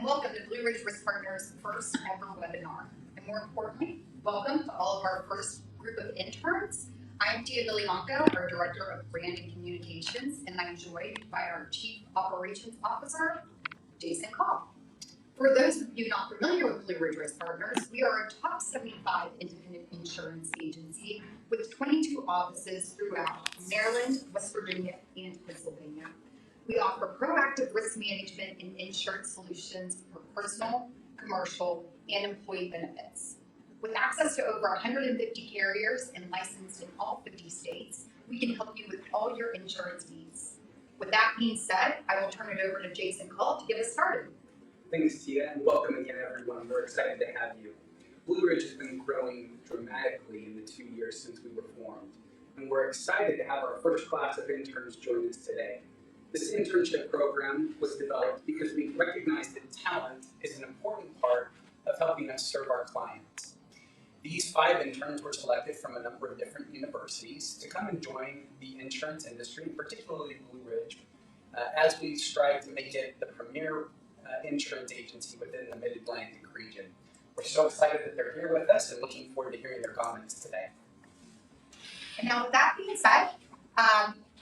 and welcome to Blue Ridge Risk Partners' first ever webinar. And more importantly, welcome to all of our first group of interns. I'm Tia Vilimanco, our Director of Brand and Communications, and I'm joined by our Chief Operations Officer, Jason Call. For those of you not familiar with Blue Ridge Risk Partners, we are a top 75 independent insurance agency with 22 offices throughout Maryland, West Virginia, and Pennsylvania. We offer proactive risk management and insurance solutions for personal, commercial, and employee benefits. With access to over 150 carriers and licensed in all 50 states, we can help you with all your insurance needs. With that being said, I will turn it over to Jason Call to get us started. Thanks, Tia, and welcome again, everyone. We're excited to have you. Blue Ridge has been growing dramatically in the 2 years since we were formed, and we're excited to have our first class of interns join us today. This internship program was developed because we recognize that talent is an important part of helping us serve our clients. These 5 interns were selected from a number of different universities to come and join the insurance industry, particularly Blue Ridge, as we strive to make it the premier insurance agency within the Mid-Atlantic region. We're so excited that they're here with us and looking forward to hearing their comments today. And now with that being said,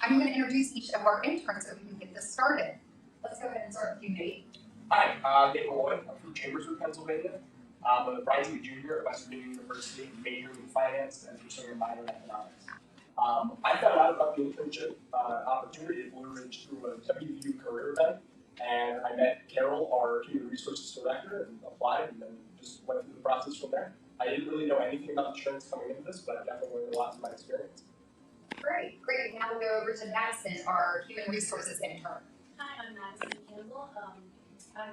I'm going to introduce each of our interns so we can get this started. Let's go ahead and start with you, Nate. Hi, I'm Nate Malloy. I'm from Chambersburg, Pennsylvania. I'm a rising junior at West Virginia University, majoring in finance and pursuing a minor in economics. I found out about the internship opportunity at Blue Ridge through a WVU career event, and I met Carol, our human resources director, and applied, and then just went through the process from there. I didn't really know anything about insurance coming into this, but I definitely learned a lot from my experience. Great. Now we'll go over to Madison, our human resources intern. Hi, I'm Madison Campbell. I'm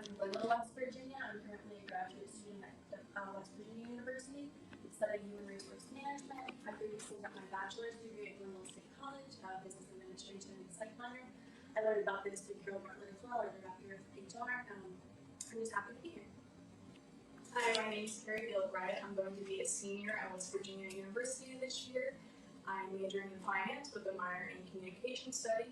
from Glenville, West Virginia. I'm currently a graduate student at West Virginia University, studying human resource management. I previously got my bachelor's degree at Glenville State College, business administration and psych minor. I learned about this through Carol Bartlett as well, our director of HR. I'm just happy to be here. Hi, my name is Carrie Gilbride. I'm going to be a senior at West Virginia University this year. I'm majoring in finance with a minor in communication studies.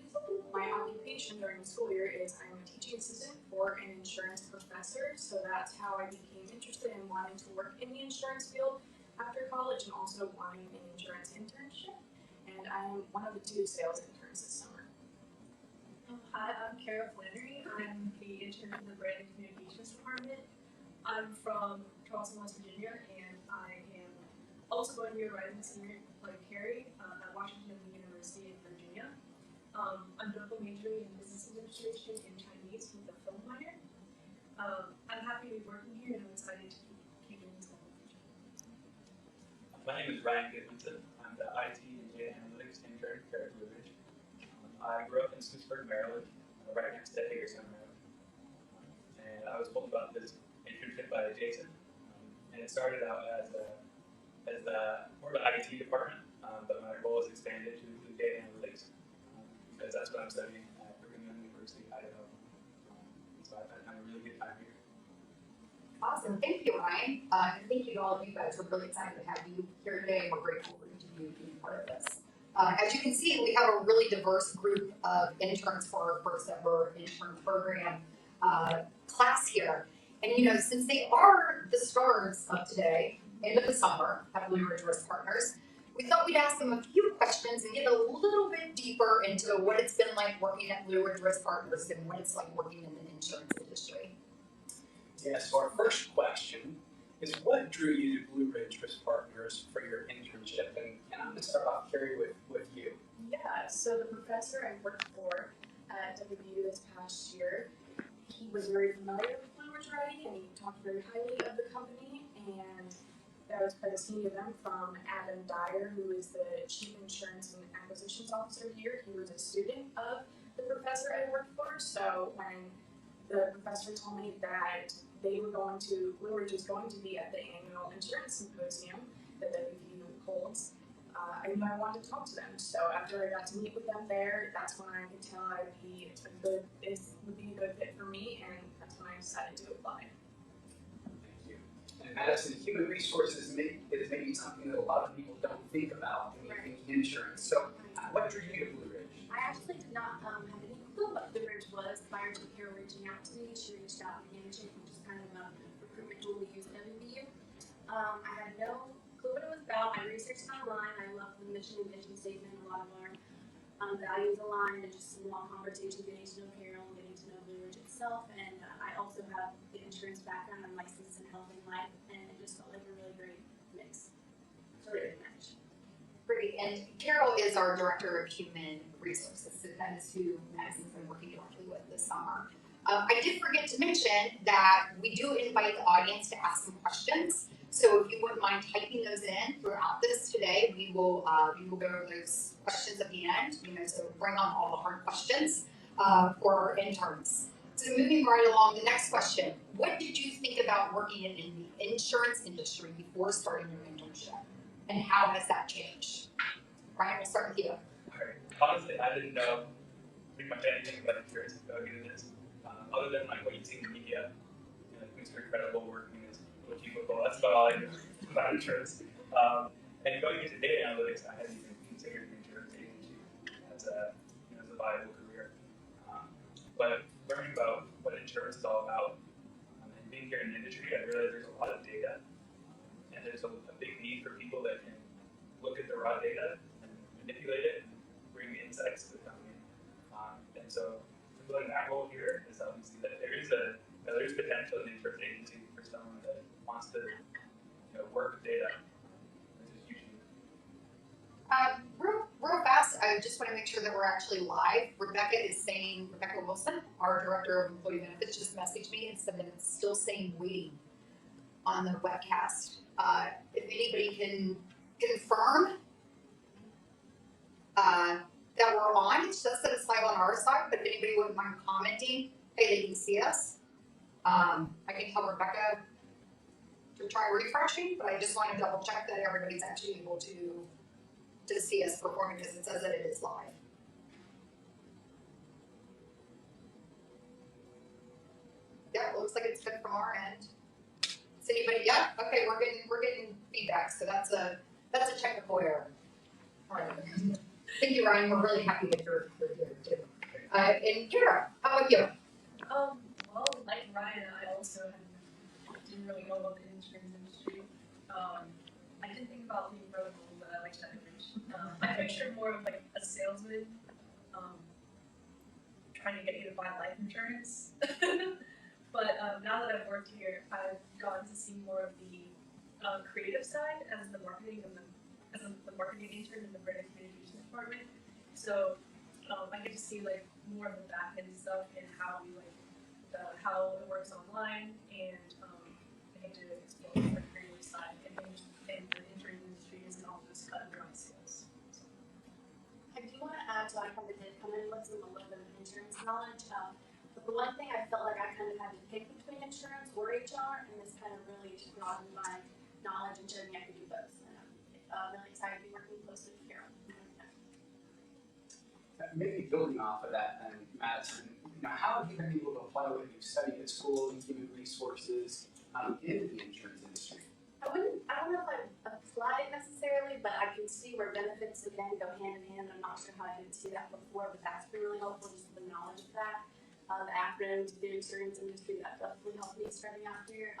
My occupation during the school year is I'm a teaching assistant for an insurance professor, so that's how I became interested in wanting to work in the insurance field after college and also wanting an insurance internship. And I'm one of the 2 sales interns this summer. Hi, I'm Carol Flannery. I'm the intern in the Brand and Communications Department. I'm from Charleston, West Virginia, and I am also going to be a rising senior like Carrie at Washington University in Virginia. I'm double majoring in business administration and Chinese with a film minor. I'm happy to be working here and I'm excited to keep doing this. My name is Ryan Gibson. I'm the IT and data analytics intern here at Blue Ridge. I grew up in Smithsburg, Maryland, right next to Hagerstown, Maryland. And I was told about this internship by Jason. And it started out as more of an IT department, but my role has expanded to include data analytics, because that's what I'm studying at Brigham Young University, Idaho. So I've had a really good time here. Awesome. Thank you, Ryan. And thank you to all of you guys. We're really excited to have you here today, and we're grateful for each of you being part of this. As you can see, we have a really diverse group of interns for our first ever intern program class here. And since they are the stars of today, end of the summer at Blue Ridge Risk Partners, we thought we'd ask them a few questions and get a little bit deeper into what it's been like working at Blue Ridge Risk Partners and what it's like working in the insurance industry. Yeah, so our first question is, what drew you to Blue Ridge Risk Partners for your internship? And I'm going to start off, Carrie, with you. Yeah, so the professor I worked for at WVU this past year, he was very familiar with Blue Ridge Writing and he talked very highly of the company, and I was part of seeing them from Adam Dyer, who is the Chief Insurance and Acquisitions Officer here. He was a student of the professor I worked for, so when the professor told me that Blue Ridge was going to be at the annual insurance symposium that WVU holds, I knew I wanted to talk to them. So after I got to meet with them there, that's when I could tell this would be a good fit for me, and that's when I decided to apply. Thank you. And Madison, human resources is maybe something that a lot of people don't think about when they think insurance. So what drew you to Blue Ridge? I actually did not have any clue what Blue Ridge was prior to Carol reaching out to me. She reached out and she use WVU. I had no clue what it was about. I researched it online. I love the mission and vision statement. A lot of our values aligned, and just some long conversations, getting to know Carol, getting to know Blue Ridge itself. And I also have the insurance background. I'm licensed in health and life, and it just felt like a really great mix. It's a really good match. Great, and Carol is our Director of Human Resources, so that is who Madison's been working directly with this summer. I did forget to mention that we do invite the audience to ask some questions, so if you wouldn't mind typing those in throughout this today, we will go over those questions at the end, so bring on all the hard questions for our interns. So moving right along, the next question, what did you think about working in the insurance industry before starting your internship? And how has that changed? Ryan, we'll start with you. Alright. Honestly, I didn't know pretty much anything about insurance going into this, other than like what you see in the media, like Mr. Incredible working as what you football. That's about all I knew about insurance. And going into data analytics, I hadn't even considered the insurance agency as a viable career. But learning about what insurance is all about, and being here in the industry, I realized there's a lot of data, and there's a big need for people that can look at the raw data and manipulate it and bring insights to the company. And so fulfilling that role here is obviously that there's potential in the insurance agency for someone that wants to work with data. There's a huge need. Real fast, I just want to make sure that we're actually live. Rebecca Wilson, our Director of Employee Benefits, just messaged me and said that it's still saying waiting on the webcast. If anybody can confirm that we're on, it says that it's live on our side, but if anybody wouldn't mind commenting, hey, they can see us. I can tell Rebecca to try refreshing, but I just want to double check that everybody's actually able to see us performing because it says that it is live. Yeah, it looks like it's good from our end. Is anybody? Yeah. Okay, we're getting feedback, so that's a technical error. All right. Thank you, Ryan. We're really happy that you're here too. And Kara, how about you? Well, like Ryan, I also didn't really know about the insurance industry. I didn't think about being vertical, but I like that image. I pictured more of like a salesman trying to get you to buy life insurance. But now that I've worked here, I've gotten to see more of the creative side as the marketing and the marketing intern in the brand communications department. So I get to see like more of the back end stuff and how we how it works online, and I get to explore the creative side and the intern industry is not just cut and dry skills. I do want to add, so I kind of did come in with a little bit of insurance knowledge. But the one thing I felt like I kind of had to pick between insurance or HR, and this kind of really broadened my knowledge and showed me I could do both. And I'm really excited to be working closely with Carol. Maybe building off of that, then, Madison, how have you been able to apply what you've studied at school and human resources into the insurance industry? I don't know if I applied it necessarily, but I can see where benefits again go hand in hand. I'm not sure how I didn't see that before, but that's been really helpful, just the knowledge of that. The acronyms of the insurance industry, that definitely helped me starting out here.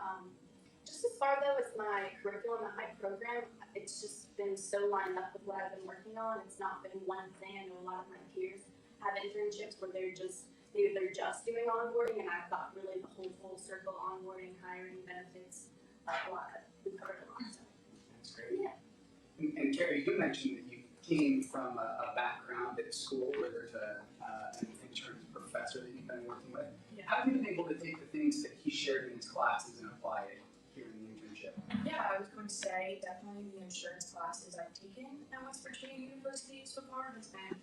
Just as far though as my curriculum and my program, it's just been so lined up with what I've been working on. It's not been one thing. I know a lot of my peers have internships where they're just doing onboarding, and I've got really the whole full circle onboarding, hiring, benefits, a lot. We've covered a lot. So. That's great. Yeah. And Carrie, you mentioned that you came from a background at school where there's an insurance professor that you've been working with. Yeah. How have you been able to take the things that he shared in his classes and apply it here in the internship? Yeah, I was going to say definitely the insurance classes I've taken at West Virginia University so far has been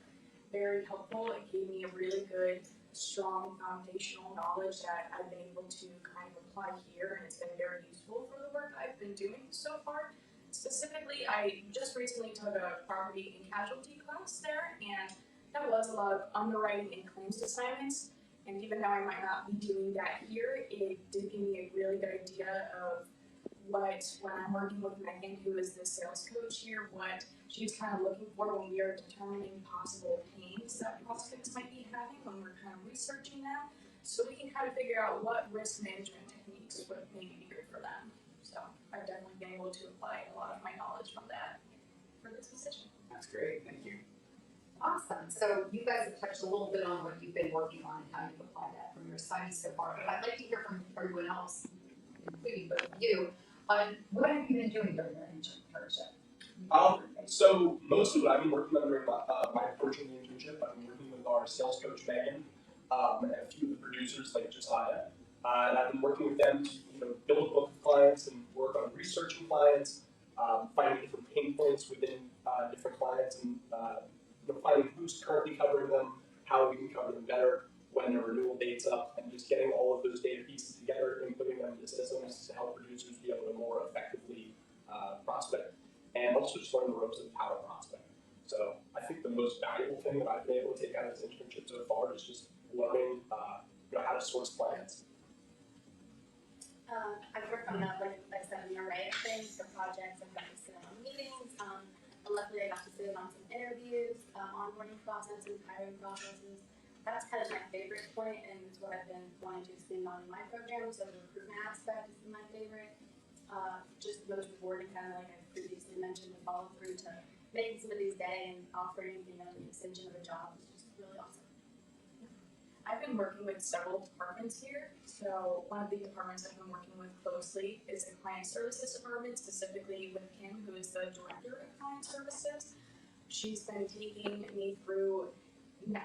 very helpful. It gave me a really good, strong foundational knowledge that I've been able to kind of apply here, and it's been very useful for the work I've been doing so far. Specifically, I just recently took a property and casualty class there, and that was a lot of underwriting and claims assignments. And even though I might not be doing that here, it did give me a really good idea of what, when I'm working with Megan, who is the sales coach here, what she's kind of looking for when we are determining possible pains that prospects might be having when we're kind of researching them, so we can kind of figure out what risk management techniques would maybe be good for them. I've definitely been able to apply a lot of my knowledge from that for this position. That's great, thank you. Awesome. So you guys have touched a little bit on what you've been working on and how you've applied that from your studies so far, but I'd like to hear from everyone else, including both of you, on what have you been doing during your internship? So most of it I've been working on during my portion of the internship. I've been working with our sales coach Megan, and a few of the producers like Josiah, and I've been working with them to build a book of clients and work on researching clients, finding different pain points within different clients, and finding who's currently covering them, how we can cover them better when their renewal date's up, and just getting all of those data pieces together and putting them into systems to help producers be able to more effectively prospect. And also just learn the ropes of how to prospect. So I think the most valuable thing that I've been able to take out of this internship so far is just learning how to source clients. I've worked on that, like I said, an array of things for projects. I've got to sit in on meetings. Luckily, I got to sit in on some interviews, onboarding processes, hiring processes. That's kind of my favorite point, and it's what I've been wanting to spend on in my program. So the recruitment aspect is my favorite. Just the most rewarding, kind of like I previously mentioned, the follow through to making somebody's day and offering an extension of a job is just really awesome. I've been working with several departments here. So one of the departments I've been working with closely is the client services department, specifically with Kim, who is the director of client services. She's been taking me through,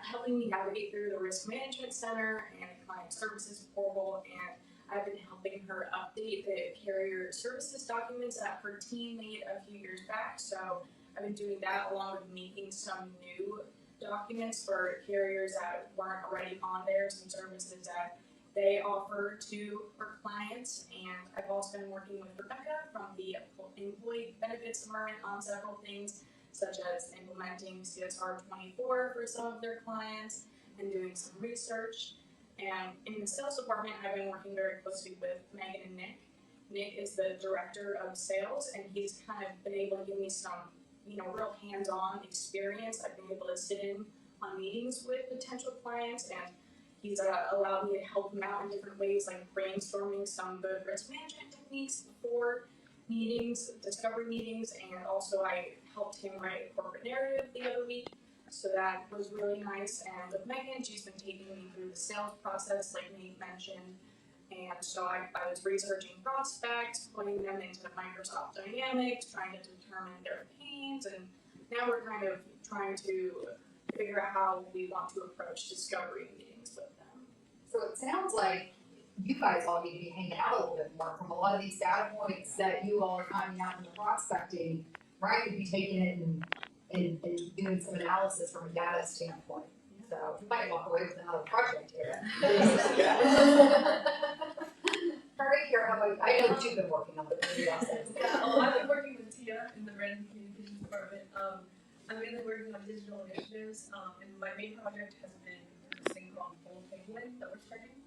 helping me navigate through the risk management center and the client services portal, and I've been helping her update the carrier services documents that her team made a few years back. So I've been doing that along with making some new documents for carriers that weren't already on there, some services that they offer to her clients. And I've also been working with Rebecca from the employee benefits department on several things, such as implementing CSR 24 for some of their clients and doing some research. And in the sales department, I've been working very closely with Megan and Nick. Nick is the director of sales, and he's kind of been able to give me some, real hands-on experience. I've been able to sit in on meetings with potential clients, and he's allowed me to help him out in different ways, like brainstorming some good risk management techniques before meetings, discovery meetings, and also I helped him write a corporate narrative the other week. So that was really nice. And with Megan, she's been taking me through the sales process, like Nate mentioned. And so I was researching prospects, putting them into Microsoft Dynamics, trying to determine their pains, and now we're kind of trying to figure out how we want to approach discovery meetings with them. So it sounds like you guys all need to be hanging out a little bit more from a lot of these data points that you all are finding out in the prospecting. Brian could be taking it and doing some analysis from a data standpoint. So you might walk away with another project here. Right here, how about, I know what you've been working on, but maybe I'll say. I've been working with Tia in the brand and communications department. I'm mainly working on digital initiatives, and my main project has been this thing called Bold Penguin that we're starting.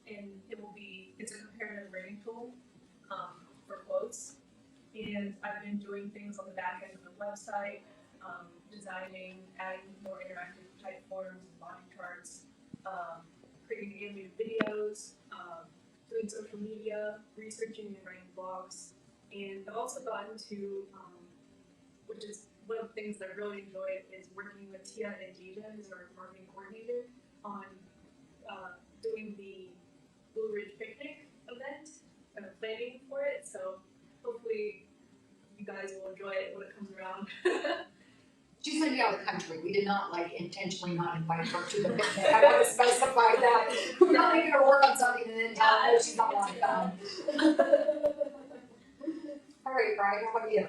And it's a comparative rating tool for quotes. And I've been doing things on the back end of the website, designing, adding more interactive type forms and body charts, creating animated videos, doing social media, researching and writing blogs. And I've also gotten to, which is one of the things that I really enjoyed, is working with Tia and Deja, who's our marketing coordinator, on doing the Blue Ridge Picnic event and planning for it. So hopefully you guys will enjoy it when it comes around. She's gonna be out of the country. We did not intentionally not invite her to the picnic. I want to specify that. We're not making her work on something and then tell her she's not wanting to come. All right, Brian, how about you?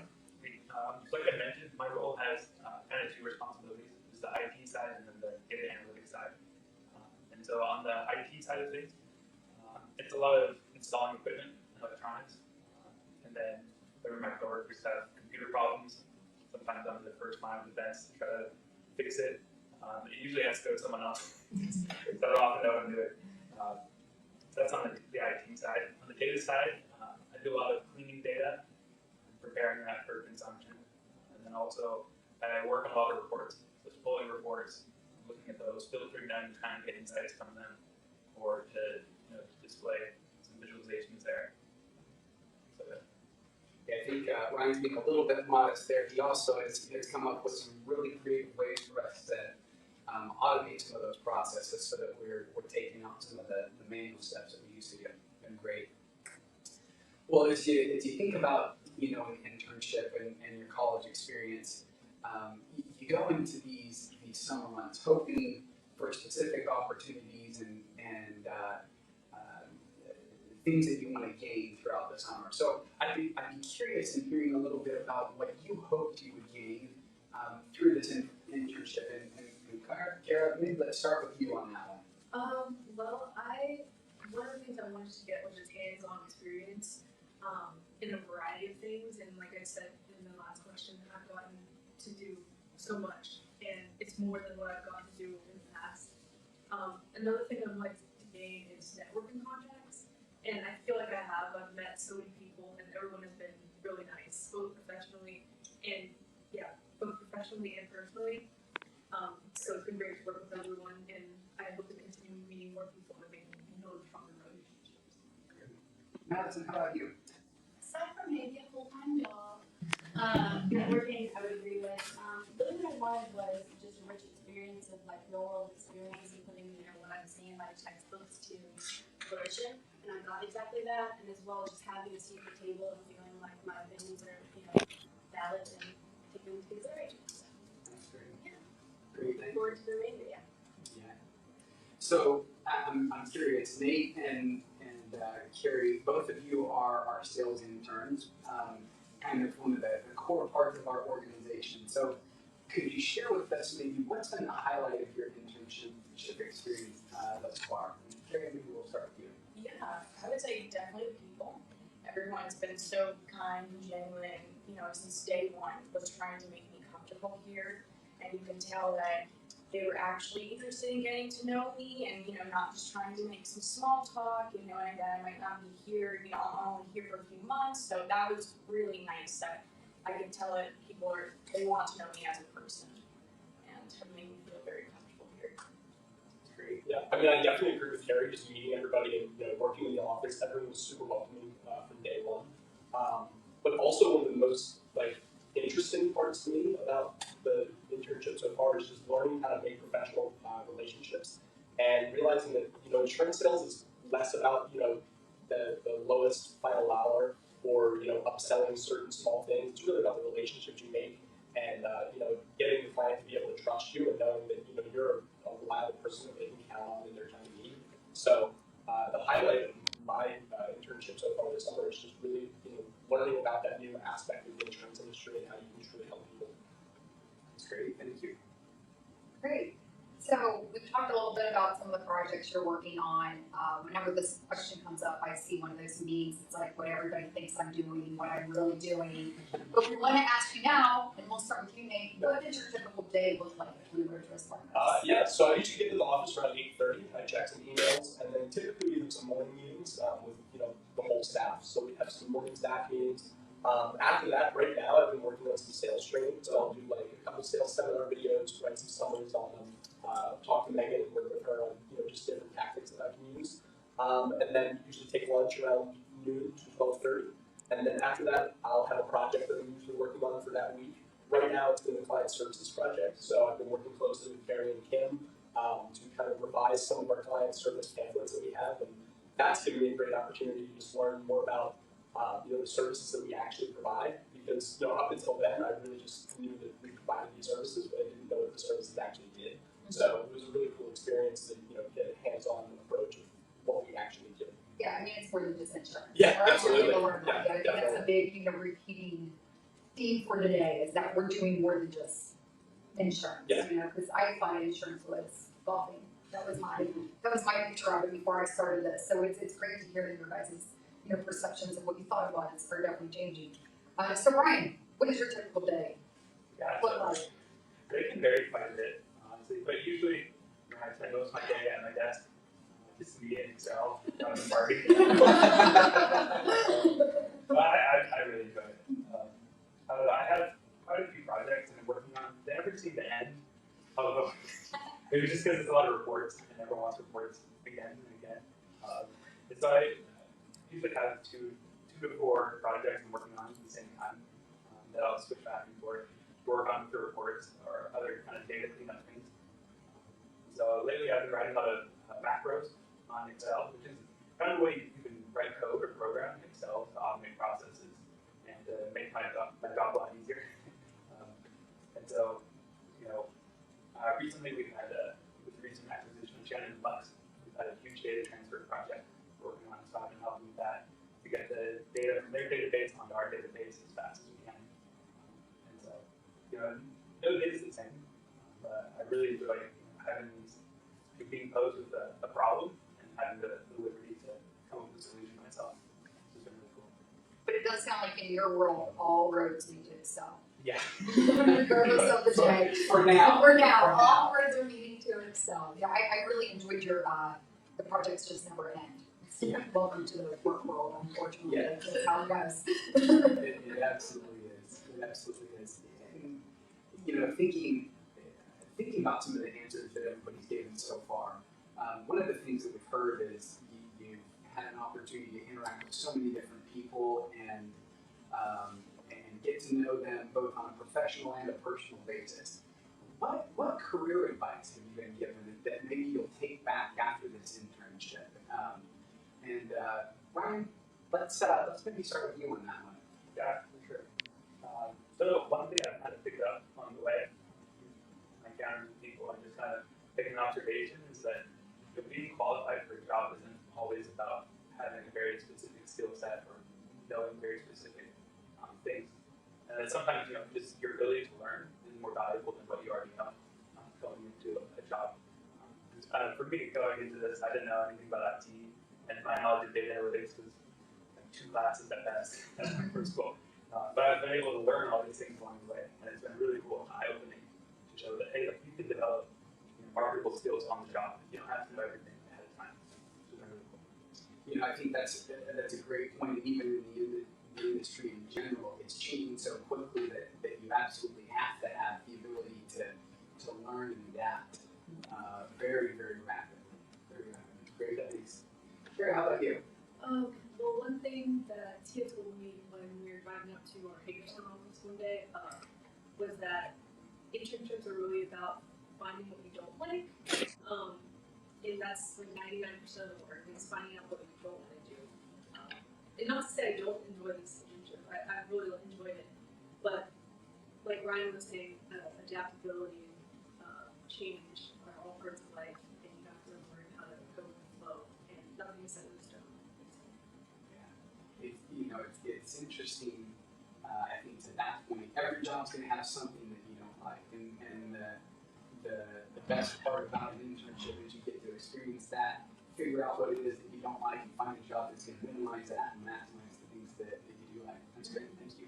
So like I mentioned, my role has kind of two responsibilities. There's the IT side and then the data analytics side. And so on the IT side of things, it's a lot of installing equipment and electronics. And then whenever my coworkers have computer problems, sometimes I'm the first line of defense to try to fix it. It usually has to go to someone else. So I don't often know how to do it. So that's on the IT side. On the data side, I do a lot of cleaning data, preparing that for consumption. And then also, I work on a lot of reports. So it's pulling reports, looking at those, filtering them, trying to get insights from them, or to display some visualizations there. So Brian's being a little bit modest there, he also has come up with some really creative ways for us to automate some of those processes so that we're taking out some of the manual steps that we used to do. Been great. Well, as you think about an internship and your college experience, you go into these summer months hoping for specific opportunities and things that you want to gain throughout the summer. So I'd be curious in hearing a little bit about what you hoped you would gain through this internship. And Kara, maybe let's start with you on that one. Well, one of the things I wanted to get was just hands-on experience in a variety of things, and like I said in the last question, I've gotten to do so much, and it's more than what I've gotten to do in the past. Another thing I'd like to gain is networking contacts, and I feel like I have. I've met so many people, and everyone has been really nice, both professionally and personally. So it's been great to work with everyone, and I hope to continue meeting more people and making stronger relationships. Madison, how about you? Aside from maybe a full-time job, networking I would agree with. Really what I wanted was just a rich experience of like real world experience and putting what I'm seeing in my textbooks to fruition. And I got exactly that, and as well as just having a seat at the table and feeling like my opinions are valid and taken into consideration. So, That's great. Yeah. Great, Looking forward to the remainder. Yeah. So I'm curious, Nate and Carrie, both of you are sales interns, kind of one of the core parts of our organization. So could you share with us maybe what's been the highlight of your internship experience thus far? Carrie, maybe we'll start with you. Yeah, I would say definitely the people. Everyone's been so kind and genuine, since day one was trying to make me comfortable here. And you can tell that they were actually interested in getting to know me and, not just trying to make some small talk, and that I might not be here, I'm only here for a few months. So that was really nice that I could tell that they want to know me as a person and have made me feel very comfortable here. Great. Yeah, I mean, I definitely agree with Carrie. Just meeting everybody and working in the office, everyone was super welcoming from day one. But also one of the most interesting parts to me about the internship so far is just learning how to make professional relationships and realizing that insurance sales is less about the lowest final dollar or upselling certain small things. It's really about the relationships you make and getting the client to be able to trust you and knowing that you're a reliable person that they can count on in their time of need. So the highlight of my internship so far this summer is just really learning about that new aspect of the insurance industry and how you can truly help people. That's great. Thank you. Great. So we've talked a little bit about some of the projects you're working on. Whenever this question comes up, I see one of those memes. It's like what everybody thinks I'm doing, what I'm really doing. But we want to ask you now, and we'll start with you, Nate. What does your typical day look like at Blue Ridge Risk Partners? Yeah, so I usually get to the office around 8:30. I check some emails, and then typically we have some morning meetings with the whole staff. So we have some morning staff meetings. After that, right now I've been working on some sales training, so I'll do a couple sales seminar videos, write some summaries on them, talk to Megan and work with her on just different tactics that I can use, and then usually take lunch around noon to 12:30, and then after that I'll have a project that I'm usually working on for that week. Right now it's been a client services project, so I've been working closely with Carrie and Kim to kind of revise some of our client service pamphlets that we have, and that's given me a great opportunity to just learn more about the services that we actually provide, because up until then I really just knew that we provided these services, but I didn't know what the services actually did. So it was a really cool experience to get a hands-on approach of what we actually do. Yeah, I mean it's more than just insurance. Yeah, right? absolutely. I think that's a big repeating theme for today is that we're doing more than just insurance. Yeah. Because I thought insurance was golfing. That was my picture of it before I started this. So it's great to hear that your guys' perceptions of what you thought it was are definitely changing. So Brian, what is your typical day? Yeah, What like? it can vary quite a bit, honestly, but usually I spend most of my day at my desk, just me and Excel, down the party. But I really enjoy it. I don't know, I have quite a few projects that I'm working on. They never seem to end. Although, maybe just because it's a lot of reports and everyone wants reports again and again. And so I usually have two to four projects I'm working on at the same time. that I'll switch back and forth, work on the reports or other kind of data cleanup things. So lately I've been writing a lot of macros on Excel, which is kind of the way you can write code or program in Excel to automate processes and make my job a lot easier. And so, you know, recently we've had with the recent acquisition of Shannon Bucks, we've had a huge data transfer project working on, so I've been helping with that to get the data from their database onto our database as fast as we can. And so, you know, no data's the same, but I really enjoy having these, being posed with a problem and having the liberty to come up with a solution myself. It's been really cool. But it does sound like in your world, all roads lead to Excel. Yeah. Regardless of the day. For now. All roads are leading to Excel. Yeah, I really enjoyed your, the projects just never end. Yeah. Welcome to the work world, unfortunately. Yeah. That's how it goes. It absolutely is. It absolutely is. And, you know, thinking about some of the answers that everybody's given so far, one of the things that we've heard is you've had an opportunity to interact with so many different people and get to know them both on a professional and a personal basis. What career advice have you been given that maybe you'll take back after this internship? Ryan, let's maybe start with you on that one. Yeah, for sure. So one thing I've kind of picked up on the way, I encounter with people and just kind of taking an observation is that being qualified for a job isn't always about having a very specific skill set or knowing very specific things. And then sometimes, you know, just your ability to learn is more valuable than what you already know going into a job. For me, going into this, I didn't know anything about IT, and my knowledge of data analytics was like 2 classes at best for school. But I've been able to learn all these things along the way, and it's been really cool and eye-opening to show that, hey, like, you can develop marketable skills on the job. You don't have to know everything ahead of time. It's been really cool. You know, I think that's a great point. Even in the industry in general, it's changing so quickly that you absolutely have to have the ability to learn and adapt very, very rapidly. Very rapidly. Great advice. Sure, how about you? Well, one thing that Tia told me when we were driving up to our Hagerstown office one day was that internships are really about finding what you don't like, and that's like 99% of the work is finding out what you don't want to do. And not to say I don't enjoy this internship, I really enjoyed it, but like Ryan was saying, adaptability and change are all parts of life, and you have to learn how to go with the flow, and nothing is set in stone. It's interesting. I think to that point, every job's going to have something that you don't like, and the best part about an internship is you get to experience that, figure out what it is that you don't like, and find a job that's going to minimize that and maximize the things that you do like. That's great. Thank you.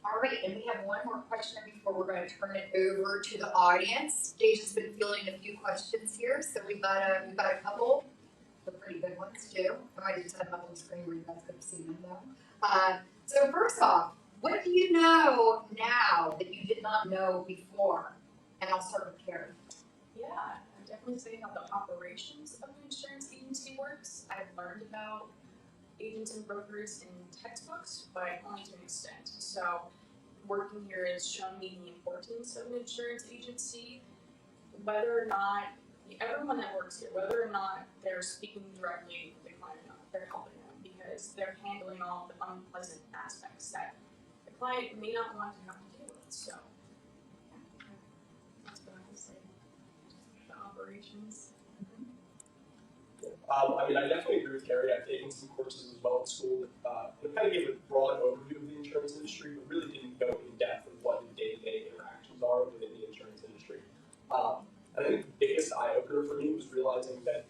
All right, and we have one more question before we're going to turn it over to the audience. Deja's been fielding a few questions here, so we've got a couple. The pretty good ones too. I might have just had them up on the screen where you guys could have seen them though. So first off, what do you know now that you did not know before? And I'll start with Carrie. Yeah, I'd definitely say how the operations of an insurance agency works. I've learned about agents and brokers in textbooks, but only to an extent. So working here has shown me the importance of an insurance agency, whether or not everyone that works here, whether or not they're speaking directly with the client or not, they're helping them because they're handling all the unpleasant aspects that the client may not want to have to deal with. So that's what I would say. The operations. I mean, I definitely agree with Carrie. I've taken some courses as well at school that kind of gave a broad overview of the insurance industry, but really didn't go in depth of what the day-to-day interactions are within the insurance industry. I think the biggest eye-opener for me was realizing that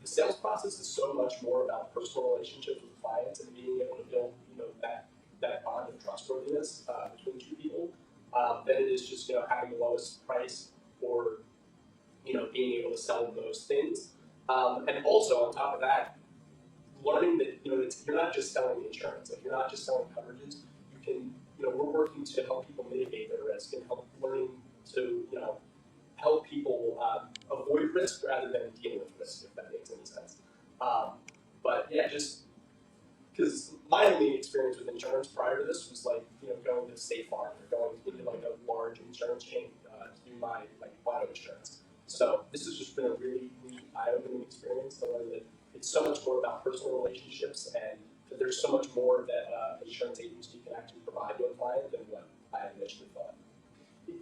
the sales process is so much more about personal relationships with clients and being able to build, that bond of trustworthiness between two people than it is just, having the lowest price or, being able to sell the most things. And also on top of that, learning that, you're not just selling insurance, like you're not just selling coverages. You can, we're working to help people mitigate their risk and learning to, help people avoid risk rather than deal with risk, if that makes any sense. But yeah, just because my only experience with insurance prior to this was like, going to State Farm or going into like a large insurance chain to do my auto insurance. So this has just been a really neat, eye-opening experience to learn that it's so much more about personal relationships and that there's so much more that an insurance agency can actually provide to a client than what I had initially thought.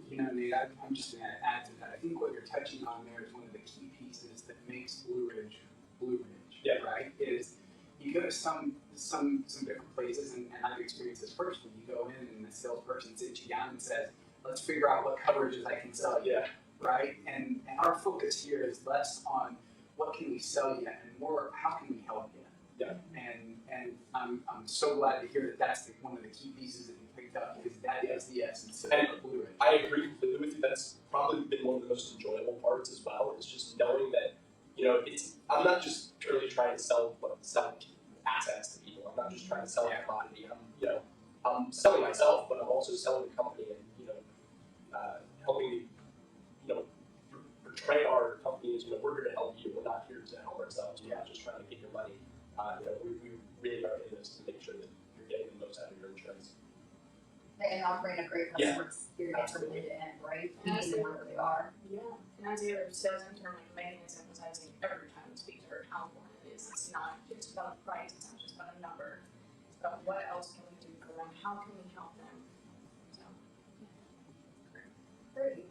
Nate, I'm just going to add to that. I think what you're touching on there is one of the key pieces that makes Blue Ridge, Yeah. right? Is you go to some different places, and I've experienced this personally. You go in, and the salesperson sits you down and says, "Let's figure out what coverages I can sell you." Yeah. Right? And our focus here is less on what can we sell you, and more how can we help you. Yeah. And I'm so glad to hear that that's one of the key pieces that you picked up, because that is the essence of Blue Ridge. I agree completely with you. That's probably been one of the most enjoyable parts as well. Is just knowing that I'm not just purely trying to sell assets to people. I'm not just trying to sell a commodity. I'm selling myself, but I'm also selling the company and helping portray our company as we're here to help you. We're not here to help ourselves. We're not just trying to get your money. We really are in this to make sure that you're getting the most out of your insurance. And offering a great customer experience from end to end, right? Meeting them wherever they are. Yeah, and as the other sales intern, Megan is emphasizing every time we speak to her how important it is. It's not just about the price, it's not just about a number. It's about what else can we do for them, how can we help them. So, Great.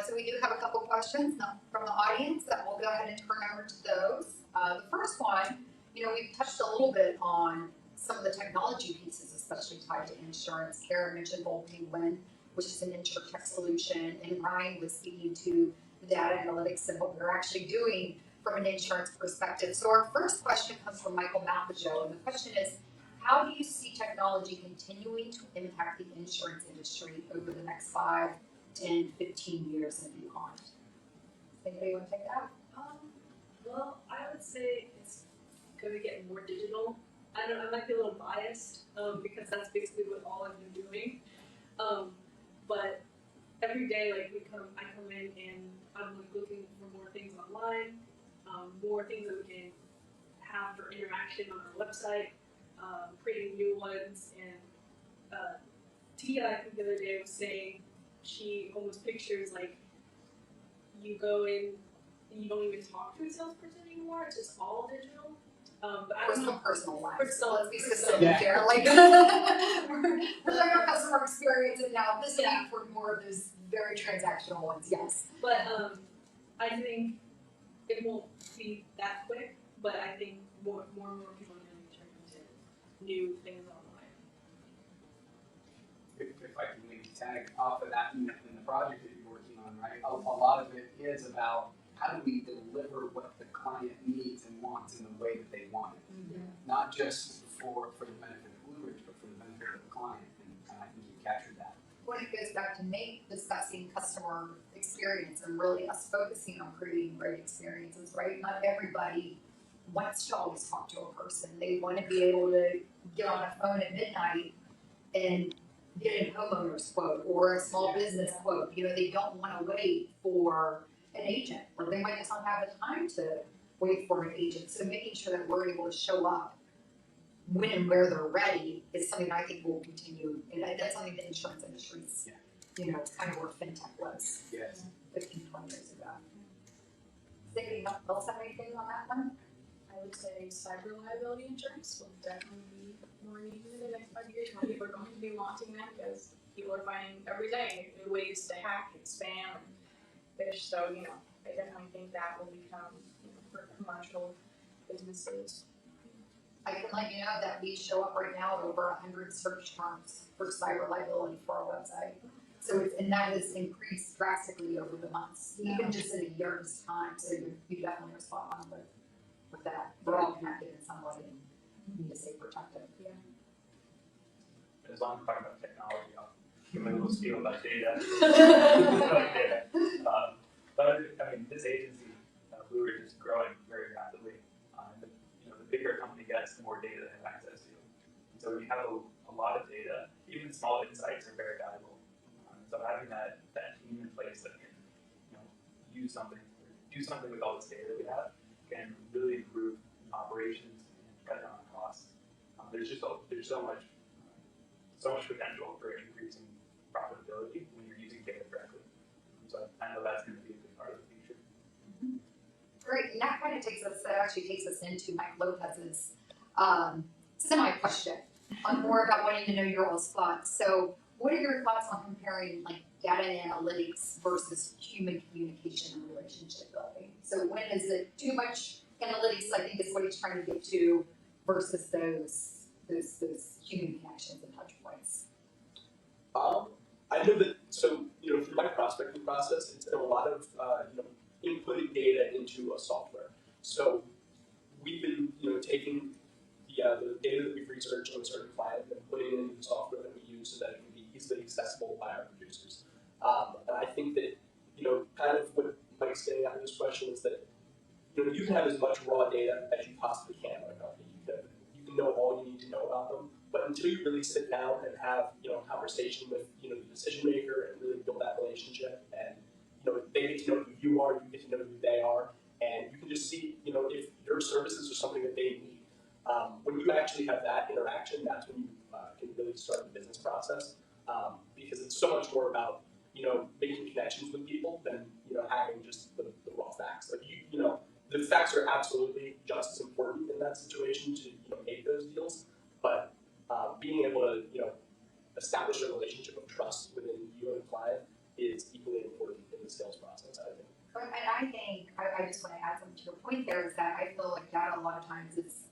So we do have a couple questions from the audience that we'll go ahead and turn over to those. The first one, we've touched a little bit on some of the technology pieces, especially tied to insurance. Kara mentioned Penguin, which is an insurtech solution, and Ryan was speaking to data analytics and what we're actually doing from an insurance perspective. So our first question comes from Michael Malpajo, and the question is, how do you see technology continuing to impact the insurance industry over the next 5, 10, 15 years and beyond? Anybody want to take that? Well, I would say it's going to get more digital. I might be a little biased because that's basically what all I've been doing. But every day, I come in and I'm looking for more things online, more things that we can have for interaction on our website, creating new ones. And Tia, I think the other day was saying she almost pictures you go in and you don't even talk to a salesperson anymore. It's just all digital. But I don't know. Personal life. Personal, Let's be specific Yeah. here. We're talking about customer experience, and now this week for more of those very transactional ones. Yes. But I think it won't be that quick. But I think more and more people are going to turn into new things online. If I can maybe tag off of that in the project that you're working on, right? A lot of it is about how do we deliver what the client needs and wants in the way that they want it. Mm-hmm. Not just for the benefit of Blue Ridge, but for the benefit of the client. And I think you captured that. When it goes back to Nate discussing customer experience and really us focusing on creating great experiences, right? Not everybody wants to always talk to a person. They want to be able to get on a phone at midnight and get a homeowner's quote or a small business quote. They don't want to wait for an agent, or they might just not have the time to wait for an agent. So making sure that we're able to show up when and where they're ready is something I think will continue, and that's something the insurance industry is, it's kind of where fintech was Yes. 15, 20 years ago. Does anybody else have anything on that one? I would say cyber liability insurance will definitely be more needed in the next 5 years. More people are going to be wanting that because people are finding every day new ways to hack and spam and fish. So, I definitely think that will become for commercial businesses. I can let you know that we show up right now at over 100 search terms for cyber liability for our website. So and that has increased drastically over the months, even just in a year's time. So you definitely respond with that. We're all connected in some way and we need to stay protected. Yeah. As long as we're talking about technology, I'll give my little spiel about data. But this agency, Blue Ridge, is growing very rapidly. The bigger a company gets, the more data they have access to. And so when you have a lot of data, even small insights are very valuable. So having that team in place that can, do something with all this data that we have can really improve operations and cut down on costs. there's so much potential for increasing profitability when you're using data correctly. So I know that's going to be a big part of the future. Great, and that kind of actually takes us into Mike Lopez's semi-question on more about wanting to know your all's thoughts. So what are your thoughts on comparing like data and analytics versus human communication and relationship building? So when is it too much analytics, I think is what he's trying to get to, versus those human connections and touch points? I know that, so, through my prospecting process, it's been a lot of, inputting data into a software. So we've been, taking the data that we've researched on a certain client and putting it into the software that we use so that it can be easily accessible by our producers. And I think that, kind of what Mike's getting at in this question is that, you can have as much raw data as you possibly can on a company. You can know all you need to know about them, but until you really sit down and have, a conversation with, the decision maker and really build that relationship, and, they get to know who you are, you get to know who they are, and you can just see, if your services are something that they need. When you actually have that interaction, that's when you can really start the business process, because it's so much more about, making connections with people than, having just the raw facts. Like, the facts are absolutely just as important in that situation to, make those deals, but being able to, establish a relationship of trust within you and the client is equally important in the sales process, I think. And I think, I just want to add something to your point there, is that I feel like that a lot of times is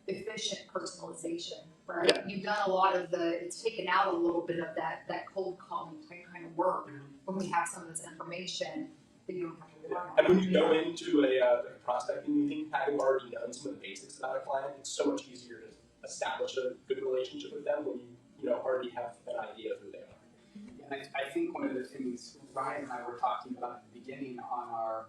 efficient personalization, right? Yeah. You've done a lot of it's taken out a little bit of that cold calling type kind of work when we have some of this information that you don't have to rely on. And when you go into a prospecting meeting, having already done some of the basics about a client, it's so much easier to establish a good relationship with them when you already have an idea of who they are. And I think one of the things Ryan and I were talking about at the beginning on our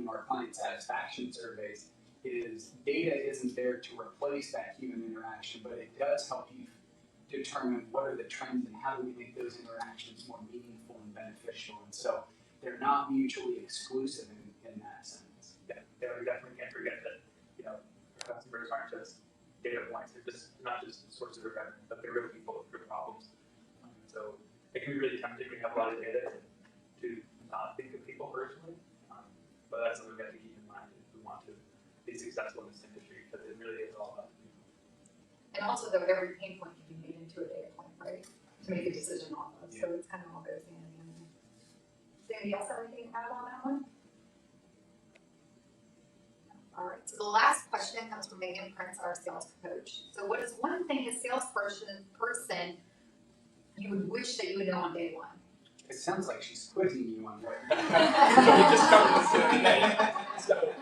our client satisfaction surveys is data isn't there to replace that human interaction, but it does help you determine what are the trends and how do we make those interactions more meaningful and beneficial. And so they're not mutually exclusive in that sense. Yeah, we definitely can't forget that, our customers aren't just data points, they're not just sources of revenue, but they're real people with real problems. So it can be really tempting when you have a lot of data to not think of people personally, but that's something we have to keep in mind if we want to be successful in this industry, because it really is all about people. And also, though, every pain point can be made into a data point, right? To make a decision off of. So it's kind of all goes hand in hand. Does anybody else have anything to add on that one? All right. So the last question comes from Megan Prince, our sales coach. So, what is one thing as salesperson you would wish that you would know on day one? It sounds like she's quizzing you on what. So we just covered this the other day. So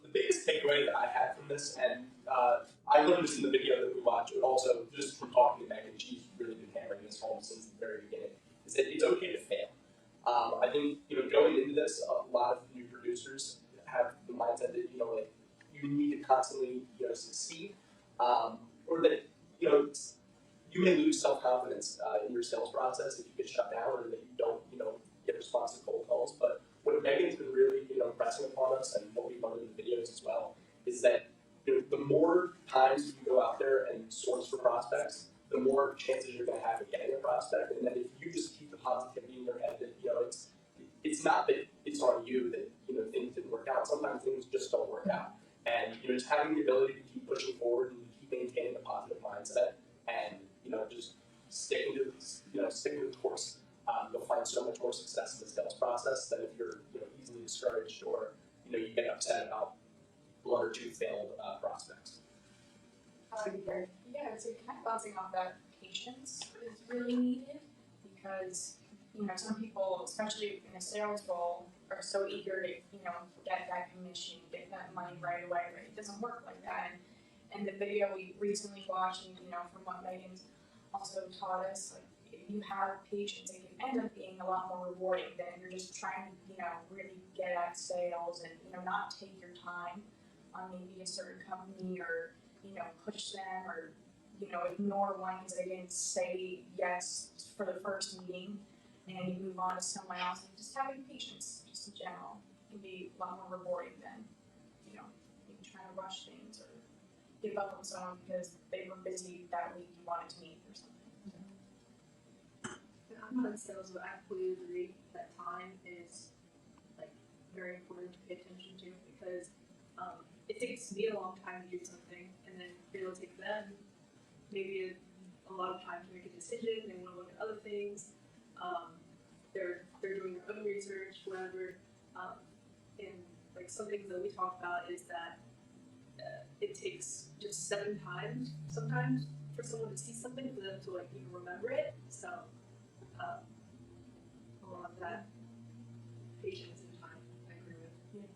the biggest takeaway that I had from this, and I learned this in the video that we watched, but also just from talking to Megan, she's really been hammering this home since the very beginning, is that it's okay to fail. I think, going into this, a lot of new producers have the mindset that, like, you need to constantly, succeed, or that, you may lose self-confidence in your sales process if you get shut down or that you don't, get responsive cold calls. But what Megan's been really, pressing upon us, and what we've learned in the videos as well, is that, the more times you go out there and source for prospects, the more chances you're going to have of getting a prospect. And then if you just keep the positivity in your head that, it's not that it's on you that, things didn't work out. Sometimes things just don't work out. And, just having the ability to keep pushing forward and keep maintaining a positive mindset and, just sticking to the course, you'll find so much more success in the sales process than if you're, easily discouraged or, you get upset about one or two failed prospects. Yeah, so kind of bouncing off that, patience is really needed because, some people, especially in a sales role, are so eager to, get that commission, get that money right away, but it doesn't work like that. And the video we recently watched, and, from what Megan's also taught us, like, if you have patience, it can end up being a lot more rewarding than if you're just trying to, really get at sales and, not take your time on maybe a certain company or, push them or, ignore one because they didn't say yes for the first meeting and you move on to someone else. And just having patience, just in general, can be a lot more rewarding than, maybe trying to rush things or give up on someone because they were busy that week you wanted to meet or something. I'm not in sales, but I completely agree that time is like very important to pay attention to because it takes me a long time to do something, and then it'll take them maybe a lot of time to make a decision. They want to look at other things. They're doing their own research, whatever. And like some things that we talk about is that it takes just 7 times sometimes for someone to see something for them to like even remember it. So a lot of that patience and time, I agree with.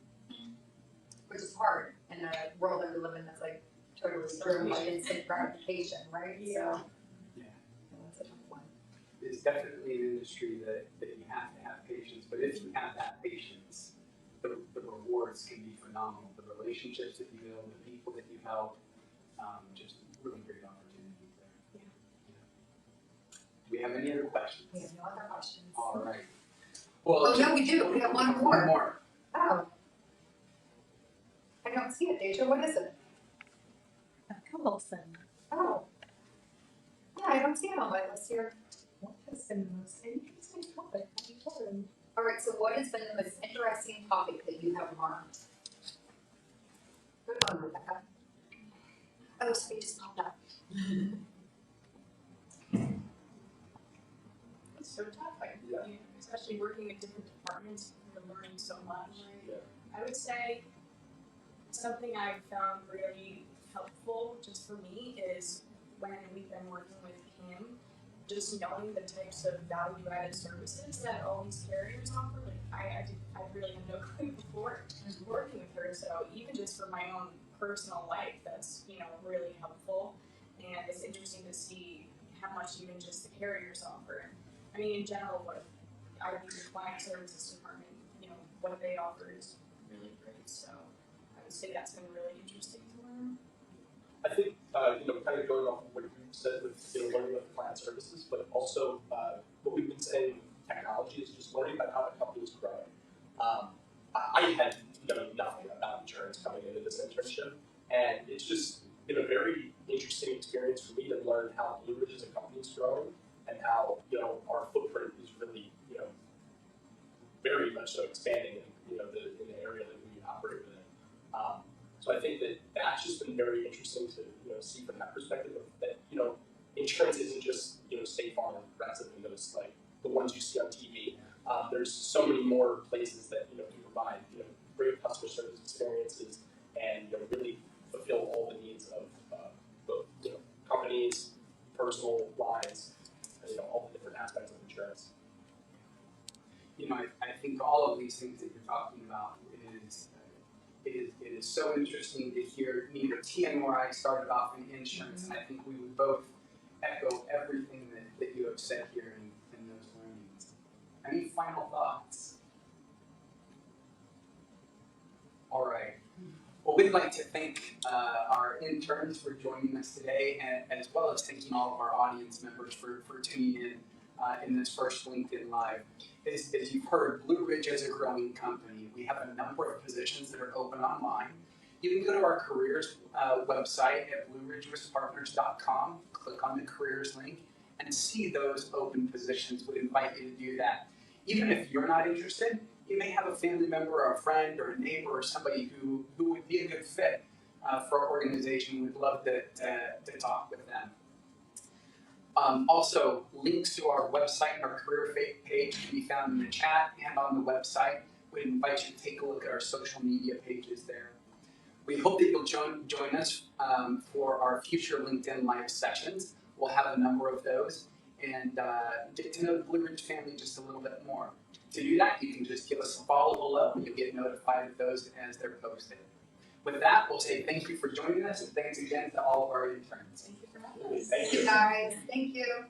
Which is hard in a world that we live in that's like totally driven by instant gratification, right? Yeah. So, Yeah. that's a tough one. It's definitely an industry that you have to have patience, but if you have that patience, the rewards can be phenomenal. The relationships that you build, the people that you help, just really great opportunities there. Yeah. Do we have any other questions? We have no other questions. All right. Oh, no, we do. We have one more. One more. Oh. I don't see it, Deja. What is it? Carlson. Oh. Yeah, I don't see it on my list here. What has been the most interesting topic that you've learned? All right, so what has been the most interesting topic that you have learned? Good one, Rebecca. Oh, something just popped up. It's so tough, like, you, especially working in different departments, you're learning so much. Yeah. I would say something I've found really helpful just for me is when we've been working with Kim, just knowing the types of value-added services that all these carriers offer. Like I really had no clue before working with her. So even just for my own personal life, that's really helpful. And it's interesting to see how much even just the carriers offer. I mean, in general, what I think the client services department, what they offer is really great. So I would say that's been really interesting to learn. I think, kind of going off of what you said with, learning about the client services, but also what we've been saying with technology is just learning about how the company is growing. I had known nothing about insurance coming into this internship, and it's just been a very interesting experience for me to learn how Blue Ridge as a company is growing and how, our footprint is really, very much so expanding in, in the area that we operate within. So I think that that's just been very interesting to see from that perspective of that insurance isn't just State Farm and Progressive and those like the ones you see on TV. There's so many more places that can provide great customer service experiences and really fulfill all the needs of both companies, personal lines, all the different aspects of insurance. I think all of these things that you're talking about it is so interesting to hear neither Tia nor I started off in insurance, and I think we would both echo everything that you have said here in those learnings. Any final thoughts? All right. Well, we'd like to thank our interns for joining us today, and as well as thanking all of our audience members for tuning in this first LinkedIn Live. As you've heard, Blue Ridge is a growing company. We have a number of positions that are open online. You can go to our careers website at blueridgeriskpartners.com, click on the careers link, and see those open positions. We'd invite you to do that. Even if you're not interested, you may have a family member or a friend or a neighbor or somebody who would be a good fit for our organization. We'd love to talk with them. Also, links to our website and our career page can be found in the chat and on the website. We'd invite you to take a look at our social media pages there. We hope that you'll join us for our future LinkedIn Live sessions. We'll have a number of those and get to know the Blue Ridge family just a little bit more. To do that, you can just give us a follow below and you'll get notified of those as they're posted. With that, we'll say thank you for joining us and thanks again to all of our interns. Thank you for having us. Thank you. Guys, thank you.